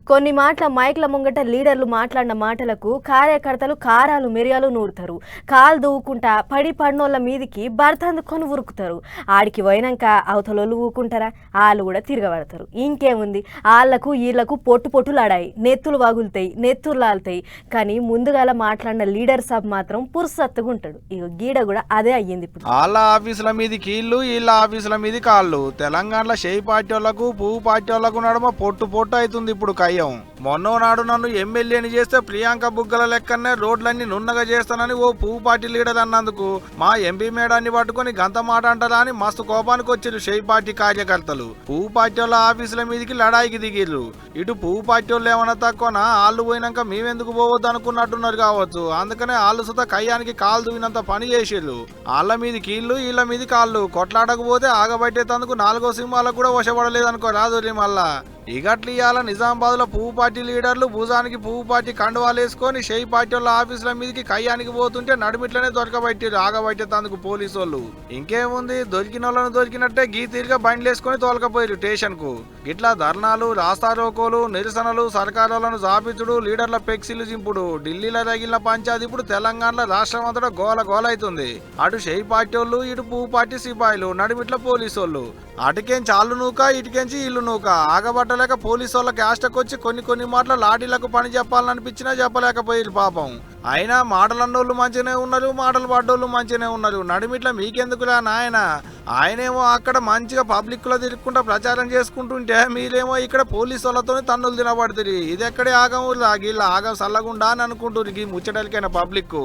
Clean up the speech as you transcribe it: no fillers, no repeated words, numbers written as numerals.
కొన్ని మాటల మైక్ల ముంగట లీడర్లు మాట్లాడిన మాటలకు కార్యకర్తలు కారాలు మిరియాలు నూరుతారు. కాలు దూవుకుంటా పడి పడినోళ్ళ మీదికి బర్తందుకొని ఉరుకుతారు. ఆడికి పోయినాక అవతలోళ్ళు ఊకుంటారా? వాళ్ళు కూడా తిరగబడతారు. ఇంకేముంది, వాళ్ళకు వీళ్లకు పొట్టులాడాయి, నెత్తులు వగులుతాయి, నెత్తులు లాలుతాయి. కానీ ముందుగాల మాట్లాడిన లీడర్ సాబ్ మాత్రం పురుసత్తుగా ఉంటాడు. ఇక గీడ కూడా అదే అయ్యింది. ఇప్పుడు వాళ్ళ ఆఫీసుల మీద కీళ్ళు, వీళ్ళ ఆఫీసుల మీద కాళ్ళు. తెలంగాణలో షేయి పార్టీ వాళ్ళకు పువ్వు పార్టీ వాళ్ళకు నడుమ పొట్టు అవుతుంది ఇప్పుడు కయ్యం. మొన్నో నాడు నన్ను ఎమ్మెల్యేని చేస్తే ప్రియాంక బుగ్గల లెక్కనే రోడ్లన్నీ నున్నగా చేస్తానని ఓ పువ్వు పార్టీ లీడర్ అన్నందుకు మా ఎంపీ మేడాన్ని పట్టుకొని గంత మాట అంటారా అని మస్తు కోపానికి వచ్చారు షేయి పార్టీ కార్యకర్తలు. పువ్వు పార్టీ వాళ్ళ ఆఫీసుల మీదకి లడాయికి దిగిర్రు. ఇటు పువ్వు పార్టీ వాళ్ళు ఏమన్నా తక్కువనా, వాళ్ళు పోయినాక మేమెందుకు పోవద్దు అనుకున్నట్టున్నారు కావచ్చు. అందుకనే వాళ్ళు సుత కయ్యానికి కాలు దువ్వినంత పని చేసిర్రు. వాళ్ళ మీద కీళ్ళు, వీళ్ళ మీద కాళ్ళు. కొట్లాడకపోతే ఆగబట్టేందుకు 4వ సింహాలకు కూడా వశపడలేదనుకో రాదురి. మళ్ళా ఇగట్లు ఇవాళ నిజామాబాద్ లో పువ్వు పార్టీ లీడర్లు భుజానికి పువ్వు పార్టీ కండువాలు వేసుకొని షేయి పార్టీ వాళ్ళ ఆఫీసుల మీదకి కయ్యానికి పోతుంటే నడుమిట్లనే దొరకబట్టారు ఆగబట్టేందుకు పోలీసు వాళ్ళు. ఇంకేముంది, దొరికిన వాళ్ళను దొరికినట్టే గీ తీరుగా బండ్లు వేసుకొని తోలకపోయారు స్టేషన్ కు. గిట్లా ధర్నాలు, రాస్తారోకోలు, నిరసనలు, సర్కారులను జాబితుడు, లీడర్ల పెక్సిలు చింపుడు. ఢిల్లీలో తగిలిన పంచాయతీ ఇప్పుడు తెలంగాణలో రాష్ట్రం అంతటా గోల అవుతుంది. అటు షేయి పార్టీ వాళ్ళు, ఇటు పువ్వు పార్టీ సిపాయిలు, నడుమిట్ల పోలీసు వాళ్ళు. అటుకేంచి ఆళ్ళు నూక, ఇటుకేంచి ఇల్లు నూక. ఆగబట్టలేక పోలీసు వాళ్ళకి ఆస్టకొచ్చి కొన్ని మాటలు లాఠీలకు పని చెప్పాలనిపించినా చెప్పలేకపోయారు పాపం. అయినా మాటలు అన్నోళ్ళు మంచిగానే ఉన్నారు, మాటలు పడ్డోళ్ళు మంచిగానే ఉన్నారు. నడిమిట్ల మీకెందుకులా నాయన? ఆయనేమో అక్కడ మంచిగా పబ్లిక్ లో తిరుగుకుంటా ప్రచారం చేసుకుంటుంటే మీరేమో ఇక్కడ పోలీసు వాళ్ళతో తన్నులు తినబడుతుంది. ఇది ఎక్కడే ఆగం, వీళ్ళ ఆగం సల్లగుండా అని అనుకుంటున్నారు ఈ ముచ్చటలకైనా పబ్లిక్.